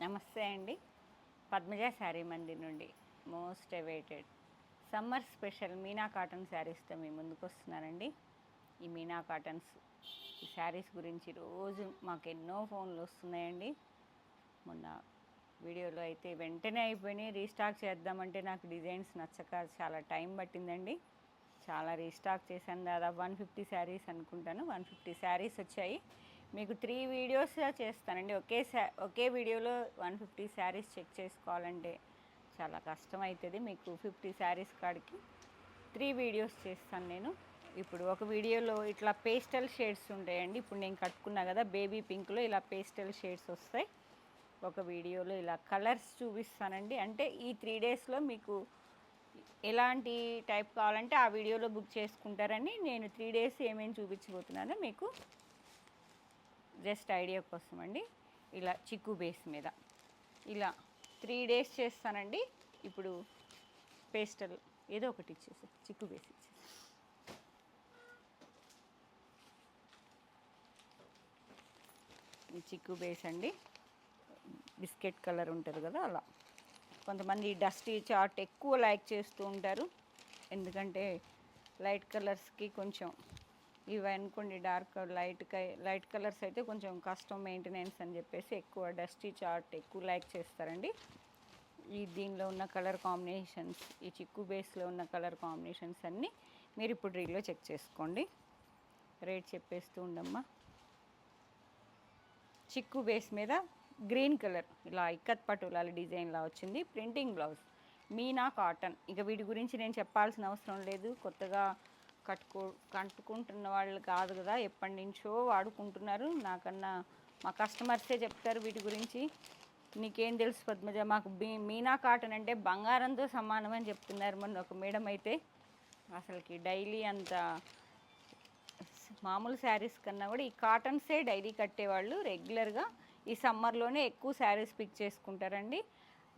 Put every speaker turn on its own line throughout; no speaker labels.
నమస్తే అండి. పద్మజ శారీ మందిర్ నుండి most awaited summer special Meena cotton శారీస్తో మీ ముందుకు వస్తున్నానండి. ఈ మీనా కాటన్స్ ఈ శారీస్ గురించి రోజు మాకు ఎన్నో ఫోన్లు వస్తున్నాయండి. మొన్న వీడియోలో అయితే వెంటనే అయిపోయినాయి. రీస్టాక్ చేద్దామంటే నాకు డిజైన్స్ నచ్చక చాలా టైం పట్టిందండి. చాలా రీస్టాక్ చేశాను. దాదాపు 150 శారీస్ అనుకుంటాను. 150 శారీస్ వచ్చాయి. మీకు 3 వీడియోస్ చేస్తానండి. ఒకే వీడియోలో 150 శారీస్ చెక్ చేసుకోవాలంటే చాలా కష్టం అవుతుంది. మీకు 50 శారీస్ కాడికి 3 వీడియోస్ చేస్తాను నేను. ఇప్పుడు ఒక వీడియోలో ఇట్లా పేస్టల్ షేడ్స్ ఉంటాయండి. ఇప్పుడు నేను కట్టుకున్నా కదా బేబీ పింక్లో ఇలా పేస్టల్ షేడ్స్ వస్తాయి. ఒక వీడియోలో ఇలా కలర్స్ చూపిస్తానండి. అంటే ఈ 3 డేస్లో మీకు ఎలాంటి టైప్ కావాలంటే ఆ వీడియోలో బుక్ చేసుకుంటారని నేను 3 డేస్ ఏమేమి చూపించబోతున్నానో మీకు జస్ట్ ఐడియా కోసం అండి. ఇలా చిక్కు బేస్ మీద ఇలా 3 డేస్ చేస్తానండి. ఇప్పుడు పేస్టల్ ఏదో ఒకటి ఇచ్చేసి చిక్కు బేస్ ఇచ్చేసి ఈ చిక్కు బేస్ అండి. బిస్కెట్ కలర్ ఉంటుంది కదా అలా. కొంతమంది డస్టీ చార్ట్ ఎక్కువ లైక్ చేస్తూ ఉంటారు. ఎందుకంటే లైట్ కలర్స్కి కొంచెం ఇవి అనుకోండి లైట్ కలర్స్ అయితే కొంచెం కష్టం మెయింటెనెన్స్ అని చెప్పేసి ఎక్కువ డస్టీ చార్ట్ ఎక్కువ లైక్ చేస్తారండి. దీనిలో ఉన్న కలర్ కాంబినేషన్స్, ఈ చిక్కు బేస్లో ఉన్న కలర్ కాంబినేషన్స్ అన్నీ మీరు ఇప్పుడు రీల్లో చెక్ చేసుకోండి. రేట్ చెప్పేస్తూ ఉండమ్మా. చిక్కు బేస్ మీద గ్రీన్ కలర్ ఇలా ఇక్కత్ పటోలాల డిజైన్లా వచ్చింది. Printing blouse Meena cotton. ఇక వీటి గురించి నేను చెప్పాల్సిన అవసరం లేదు. కొత్తగా కట్టుకుంటున్న వాళ్ళు కాదు కదా, ఎప్పటి నుంచో వాడుకుంటున్నారు. నాకన్నా మా కస్టమర్సే చెప్తారు వీటి గురించి. నీకేం తెలుసు పద్మజ, మాకు మీనా కాటన్ అంటే బంగారంతో సమానం అని చెప్తున్నారు. మొన్న ఒక మేడం అయితే అసలుకి డైలీ అంత మామూలు శారీస్ కన్నా కూడా ఈ కాటన్సే డైలీ కట్టేవాళ్ళు రెగ్యులర్గా. ఈ సమ్మర్లోనే ఎక్కువ శారీస్ పిక్ చేసుకుంటారండి.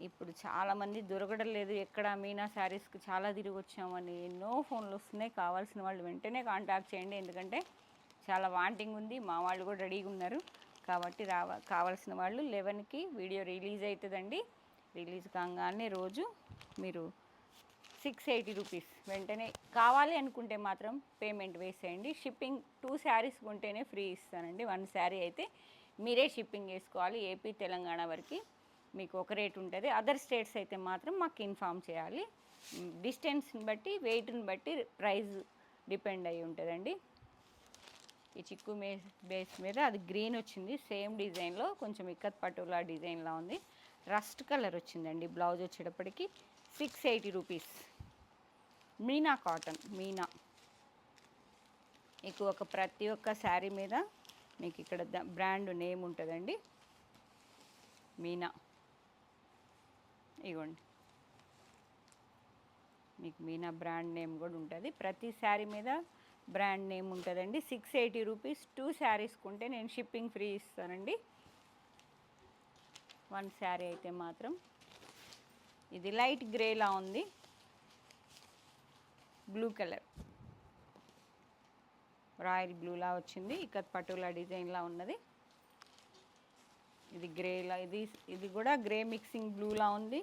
ఇప్పుడు చాలామంది దొరకడం లేదు. ఎక్కడ మీనా శారీస్కి చాలా తిరిగి వచ్చామని ఎన్నో ఫోన్లు వస్తున్నాయి. కావాల్సిన వాళ్ళు వెంటనే కాంటాక్ట్ చేయండి. ఎందుకంటే చాలా వాంటింగ్ ఉంది. మా వాళ్ళు కూడా రెడీగా ఉన్నారు. కాబట్టి కావాల్సిన వాళ్ళు 11కి వీడియో రిలీజ్ అవుతుందండి. రిలీజ్ కాగానే రోజు మీరు 680 రూపీస్ వెంటనే కావాలి అనుకుంటే మాత్రం పేమెంట్ వేసేయండి. షిప్పింగ్ 2 శారీస్ కొంటేనే ఫ్రీ ఇస్తానండి. 1 శారీ అయితే మీరే షిప్పింగ్ వేసుకోవాలి. ఏపీ తెలంగాణ వరకు మీకు ఒక రేట్ ఉంటుంది. అదర్ స్టేట్స్ అయితే మాత్రం మాకు ఇన్ఫామ్ చేయాలి. డిస్టెన్స్ని బట్టి వెయిట్ని బట్టి ప్రైస్ డిపెండ్ అయి ఉంటుందండి. ఈ చిక్కు బేస్ మీద అది గ్రీన్ వచ్చింది. సేమ్ డిజైన్లో కొంచెం ఇక్కత్ పటోలా డిజైన్లా ఉంది. రస్ట్ కలర్ వచ్చిందండి. బ్లౌజ్ వచ్చేటప్పటికి 680 రూపీస్. మీనా కాటన్ మీనా. మీకు ప్రతి ఒక్క శారీ మీద మీకు ఇక్కడ బ్రాండ్ నేమ్ ఉంటుందండి. మీనా ఇవ్వండి. మీకు మీనా బ్రాండ్ నేమ్ కూడా ఉంటుంది. ప్రతి శారీ మీద బ్రాండ్ నేమ్ ఉంటుందండి. 680 రూపీస్. 2 శారీస్ కొంటే నేను షిప్పింగ్ ఫ్రీ ఇస్తానండి. 1 శారీ అయితే మాత్రం ఇది లైట్ గ్రేలా ఉంది. బ్లూ కలర్ రాయల్ బ్లూలా వచ్చింది. ఇక్కత్ పటోలా డిజైన్లా ఉన్నది. ఇది గ్రేలా, ఇది కూడా గ్రే మిక్సింగ్ బ్లూలా ఉంది.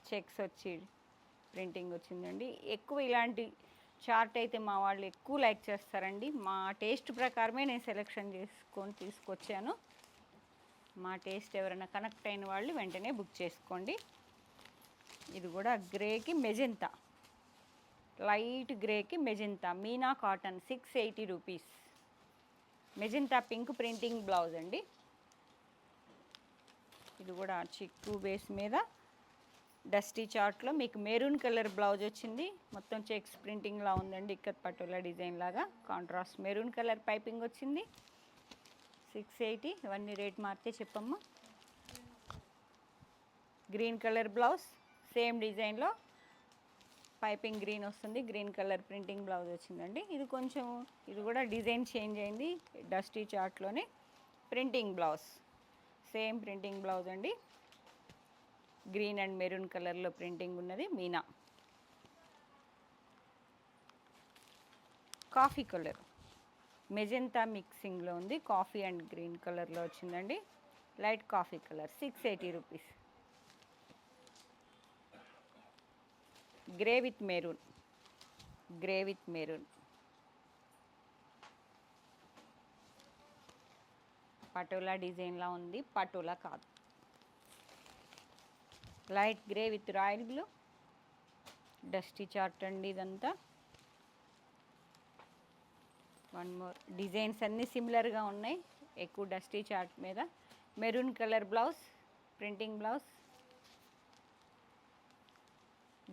చెక్స్ వచ్చి ప్రింటింగ్ వచ్చిందండి. ఎక్కువ ఇలాంటి చార్ట్ అయితే మా వాళ్ళు ఎక్కువ లైక్ చేస్తారండి. మా టేస్ట్ ప్రకారమే నేను సెలెక్షన్ చేసుకొని తీసుకొచ్చాను. మా టేస్ట్ ఎవరైనా కనెక్ట్ అయిన వాళ్ళు వెంటనే బుక్ చేసుకోండి. ఇది కూడా గ్రేకి మెజెంతా, లైట్ గ్రేకి magenta. Meena cotton 680 rupees. Magenta pink printing blouse అండి. ఇది కూడా చిక్కు బేస్ మీద డస్టీ చార్ట్లో మీకు మెరూన్ కలర్ బ్లౌజ్ వచ్చింది. మొత్తం చెక్స్ ప్రింటింగ్లా ఉందండి. ఇక్కత్ పటోలా డిజైన్ లాగా కాంట్రాస్ట్ మెరూన్ కలర్ పైపింగ్ వచ్చింది. 680. ఇవన్నీ రేట్ మారితే చెప్పమ్మా. గ్రీన్ కలర్ బ్లౌజ్ సేమ్ డిజైన్లో పైపింగ్ గ్రీన్ వస్తుంది. గ్రీన్ కలర్ ప్రింటింగ్ బ్లౌజ్ వచ్చిందండి. ఇది కూడా డిజైన్ చేంజ్ అయింది. డస్టీ చార్ట్లోనే printing blouse, same printing blouse అండి. గ్రీన్ అండ్ మెరూన్ కలర్లో ప్రింటింగ్ ఉన్నది. మీనా కాఫీ కలర్ మెజెంతా మిక్సింగ్లో ఉంది. కాఫీ అండ్ గ్రీన్ కలర్లో వచ్చిందండి. Light coffee colour 680 rupees. Grey with maroon, grey with maroon. Patola డిజైన్లా ఉంది, పటోలా కాదు. Light grey with royal blue, dusty chart అండి ఇదంతా. వన్ మోర్, డిజైన్స్ అన్నీ సిమిలర్గా ఉన్నాయి, ఎక్కువ డస్టీ చార్ట్ మీద. Maroon colour blouse, printing blouse.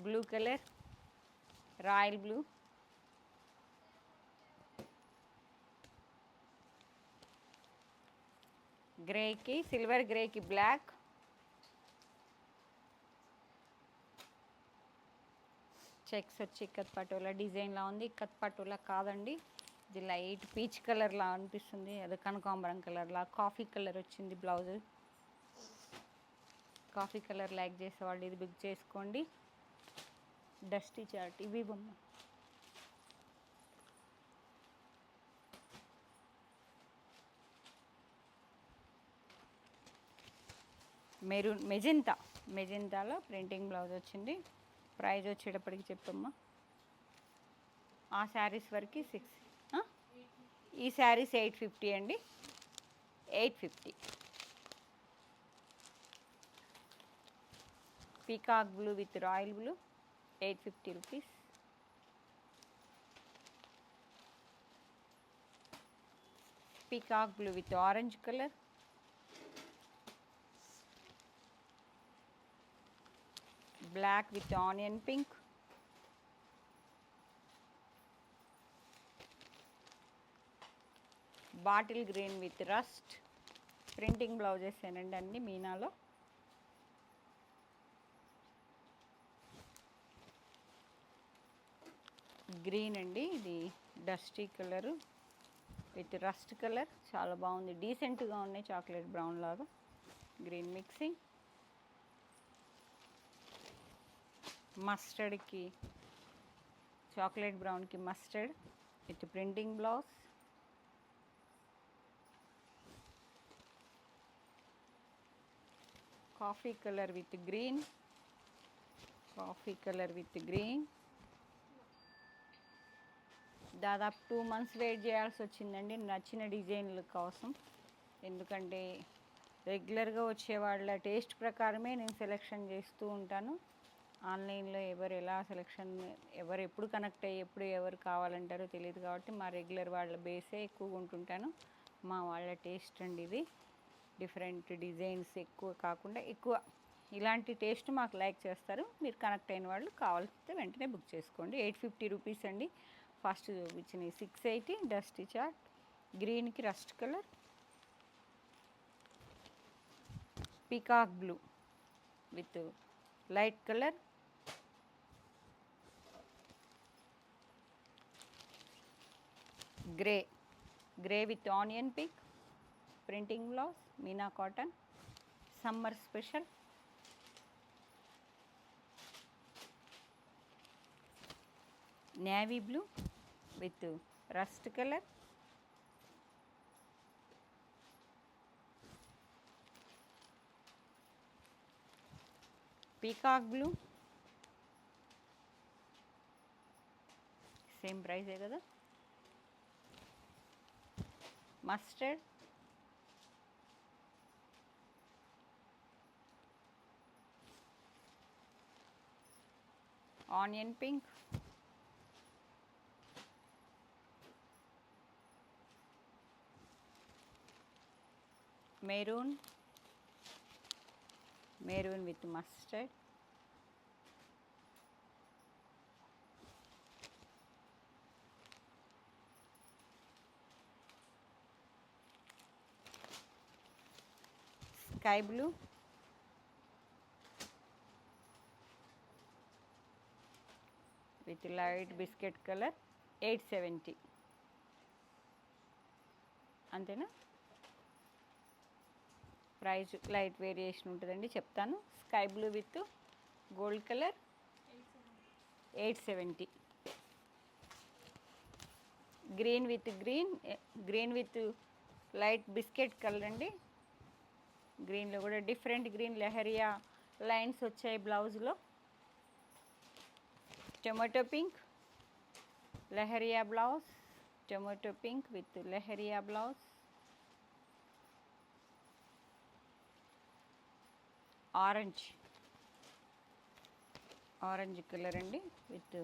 Blue colour, royal blue. గ్రేకి, సిల్వర్ గ్రేకి బ్లాక్. చెక్స్ వచ్చి ఇక్కత్ పటోలా డిజైన్లా ఉంది, ఇక్కత్ పటోలా కాదండి. ఇది లైట్ పీచ్ కలర్లా అనిపిస్తుంది, అది కనకాంబరం కలర్లా. కాఫీ కలర్ వచ్చింది బ్లౌజ్. కాఫీ కలర్ లైక్ చేసేవాళ్ళు ఇది బుక్ చేసుకోండి. డస్టీ చార్ట్ ఇవి బొమ్మ. మెరూన్ మెజెంతా, మెజెంతాలో ప్రింటింగ్ బ్లౌజ్ వచ్చింది. ప్రైజ్ వచ్చేటప్పటికి చెప్పమ్మా. ఆ శారీస్ వరకు 6, ఈ శారీస్ 850 అండి, 850. Peacock blue with royal blue 850 rupees. Peacock blue with orange colour. Black with onion pink. Bottle green with rust. Printing blouses ఏనండి అన్ని మీనాలో. గ్రీన్ అండి, ఇది dusty colour with rust colour, చాలా బాగుంది, డీసెంట్గా ఉన్నాయి, చాక్లెట్ బ్రౌన్ లాగా. Green mixing. మస్టర్డ్కి, చాక్లెట్ బ్రౌన్కి mustard with printing blouse. Coffee colour with green, coffee colour with green. దాదాపు 2 months వెయిట్ చేయాల్సి వచ్చిందండి నచ్చిన డిజైన్ల కోసం. ఎందుకంటే రెగ్యులర్గా వచ్చే వాళ్ళ టేస్ట్ ప్రకారమే నేను సెలెక్షన్ చేస్తూ ఉంటాను. ఆన్లైన్లో ఎవరు ఎలా సెలెక్షన్, ఎవరు ఎప్పుడు కనెక్ట్ అయ్యి ఎప్పుడు ఎవరు కావాలంటారో తెలియదు కాబట్టి మా రెగ్యులర్ వాళ్ళ బేసే ఎక్కువగా ఉంటుంటాను. మా వాళ్ళ టేస్ట్ అండి ఇది. డిఫరెంట్ డిజైన్స్ ఎక్కువ కాకుండా ఎక్కువ ఇలాంటి టేస్ట్ మాకు లైక్ చేస్తారు. మీరు కనెక్ట్ అయిన వాళ్ళు కావాల్సితే వెంటనే బుక్ చేసుకోండి. 850 రూపీస్ అండి. ఫస్ట్ చూపించినవి 680. డస్టీ చార్ట్ గ్రీన్కి rust colour, peacock blue with light colour, grey, grey with onion pink. Printing blouse, Meena cotton, summer special. Navy blue with rust colour, peacock blue, same ప్రైజే కదా. Mustard, onion pink, maroon, maroon with mustard, sky blue, with light biscuit colour 870. అంతేనా? Price light variation ఉంటుందండి, చెప్తాను. Sky blue with gold colour 870. Green with green, green with light biscuit colour అండి గ్రీన్లో కూడా different green leheriya lines వచ్చాయి బ్లౌజ్లో. Tomato pink leheriya blouse, tomato pink with leheriya blouse. Orange colour అండి with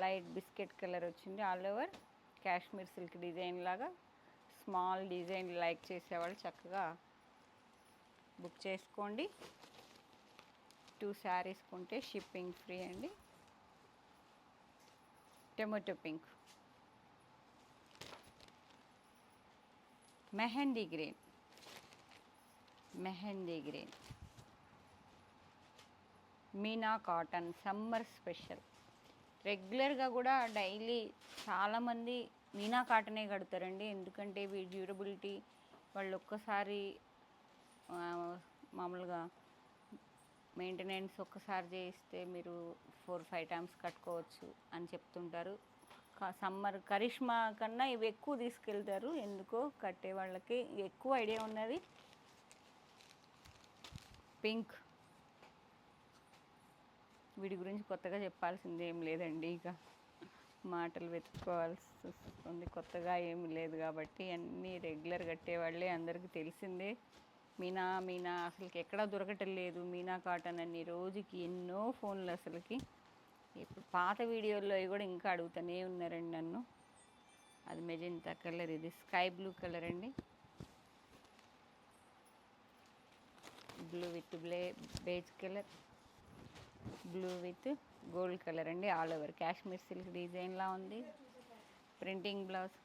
light biscuit colour వచ్చింది. All over Kashmir silk design లాగా. Small design like చేసేవాళ్ళు చక్కగా బుక్ చేసుకోండి. 2 శారీస్ కొంటే షిప్పింగ్ ఫ్రీ అండి. Tomato pink, mehndi green, Meena cotton summer special. రెగ్యులర్గా కూడా డైలీ చాలామంది మీనా కాటనే కడతారండి. ఎందుకంటే ఇవి డ్యూరబిలిటీ, వాళ్ళు ఒక్కసారి మామూలుగా మెయింటెనెన్స్ ఒక్కసారి చేయిస్తే మీరు 4-5 టైమ్స్ కట్టుకోవచ్చు అని చెప్తుంటారు. సమ్మర్ కరిష్మా కన్నా ఇవి ఎక్కువ తీసుకెళ్తారు. ఎందుకో కట్టే వాళ్ళకి ఎక్కువ ఐడియా ఉన్నది. పింక్, వీటి గురించి కొత్తగా చెప్పాల్సింది ఏం లేదండి. ఇక మాటలు వెతుక్కోవాల్సి వస్తుంది. కొత్తగా ఏమి లేదు కాబట్టి అన్నీ రెగ్యులర్ కట్టేవాళ్ళే, అందరికీ తెలిసిందే. మీనా అసలుకి ఎక్కడా దొరకటం లేదు. మీనా కాటన్ అన్ని రోజుకి ఎన్నో ఫోన్లు అసలుకి. ఇప్పుడు పాత వీడియోల్లో కూడా ఇంకా అడుగుతూనే ఉన్నారండి నన్ను. అది మెజెంటా కలర్, ఇది స్కై బ్లూ కలర్ అండి. Blue with beige colour, blue with gold colour అండి. ఆల్ ఓవర్ కాశ్మీర్ సిల్క్ డిజైన్లా ఉంది. Printing blouse,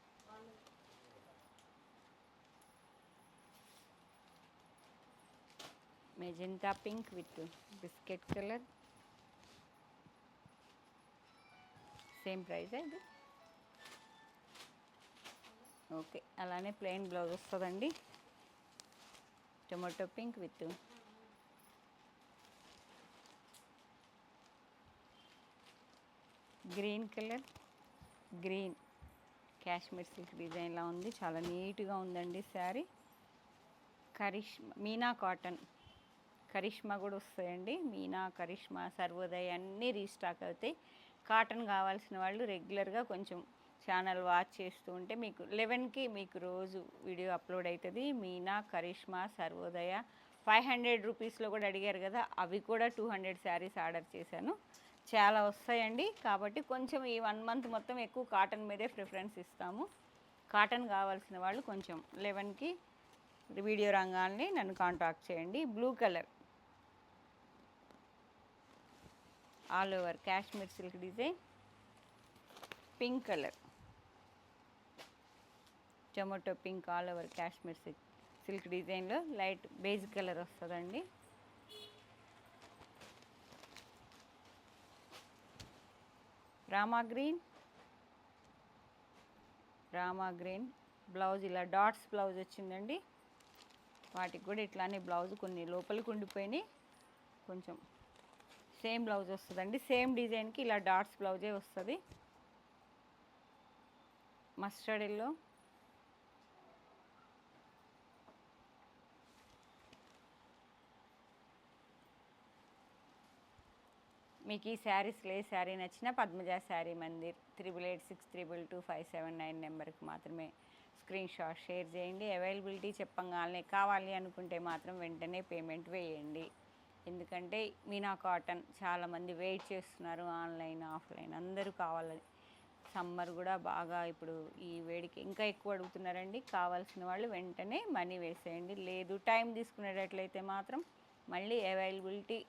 magenta pink with biscuit colour. Same price ఇది. ఓకే, అలానే ప్లెయిన్ బ్లౌజ్ వస్తుందండి. Tomato pink with green colour, green Kashmir silk డిజైన్లా ఉంది. చాలా నీట్గా ఉందండి శారీ. మీనా కాటన్ కరిష్మా కూడా వస్తాయండి. మీనా, కరిష్మా, సర్వోదయ్ అన్నీ రీస్టాక్ అవుతాయి. కాటన్ కావాల్సిన వాళ్ళు రెగ్యులర్గా కొంచెం ఛానల్ వాచ్ చేస్తూ ఉంటే మీకు 11కి మీకు రోజు వీడియో అప్లోడ్ అవుతుంది. మీనా, కరిష్మా, సర్వోదయ 500 రూపీస్లో కూడా అడిగారు కదా, అవి కూడా 200 శారీస్ ఆర్డర్ చేశాను. చాలా వస్తాయండి. కాబట్టి కొంచెం ఈ 1 మంత్ మొత్తం ఎక్కువ కాటన్ మీదే ప్రిఫరెన్స్ ఇస్తాము. కాటన్ కావాల్సిన వాళ్ళు కొంచెం 11కి వీడియో రంగాల్ని నన్ను కాంటాక్ట్ చేయండి. Blue colour all over Kashmir silk design. Pink colour, tomato pink all over Kashmir silk డిజైన్లో లైట్ బేజ్ కలర్ వస్తుందండి. రామా గ్రీన్ బ్లౌజ్, ఇలా డాట్స్ బ్లౌజ్ వచ్చిందండి. వాటికి కూడా ఇట్లానే బ్లౌజ్ కొన్ని లోపలికి ఉండిపోయినాయి. కొంచెం సేమ్ బ్లౌజ్ వస్తుందండి. సేమ్ డిజైన్కి ఇలా డాట్స్ బ్లౌజే వస్తుంది. మస్టర్డ్ ఎల్లో, మీకు ఈ శారీస్లో ఏ శారీ నచ్చినా పద్మజ శారీ మందిర్ 8886222579 నెంబర్కి మాత్రమే స్క్రీన్ షాట్ షేర్ చేయండి. అవైలబిలిటీ చెప్పగానే కావాలి అనుకుంటే మాత్రం వెంటనే పేమెంట్ వేయండి. ఎందుకంటే మీనా కాటన్ చాలామంది వెయిట్ చేస్తున్నారు. ఆన్లైన్, ఆఫ్లైన్ అందరూ కావాలని. సమ్మర్ కూడా బాగా ఇప్పుడు ఈ వేడికి ఇంకా ఎక్కువ అడుగుతున్నారండి. కావాల్సిన వాళ్ళు వెంటనే మనీ వేసేయండి. లేదు టైం తీసుకునేటట్లయితే మాత్రం మళ్ళీ అవైలబిలిటీ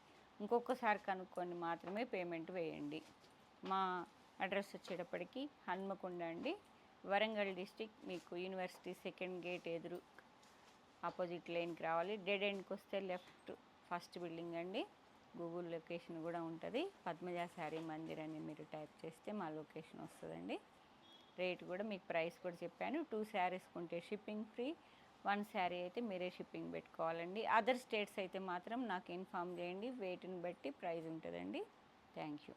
ఇంకొకసారి కనుక్కొని మాత్రమే పేమెంట్ వేయండి. మా అడ్రస్ వచ్చేటప్పటికి హన్మకొండ అండి, వరంగల్ డిస్టిక్. మీకు యూనివర్సిటీ 2nd గేట్ ఎదురు ఆపోజిట్ లైన్కి రావాలి. డెడ్ ఎండ్కి వస్తే లెఫ్ట్ ఫస్ట్ బిల్డింగ్ అండి. గూగుల్ లొకేషన్ కూడా ఉంటుంది. పద్మజ శారీ మందిర్ అని మీరు టైప్ చేస్తే మా లొకేషన్ వస్తుందండి. రేట్ కూడా మీకు ప్రైస్ కూడా చెప్పాను. 2 శారీస్ కొంటే షిప్పింగ్ ఫ్రీ, 1 శారీ అయితే మీరే షిప్పింగ్ పెట్టుకోవాలండి. అదర్ స్టేట్స్ అయితే మాత్రం నాకు ఇన్ఫామ్ చేయండి. వెయిట్ని బట్టి ప్రైస్ ఉంటుందండి. Thank you.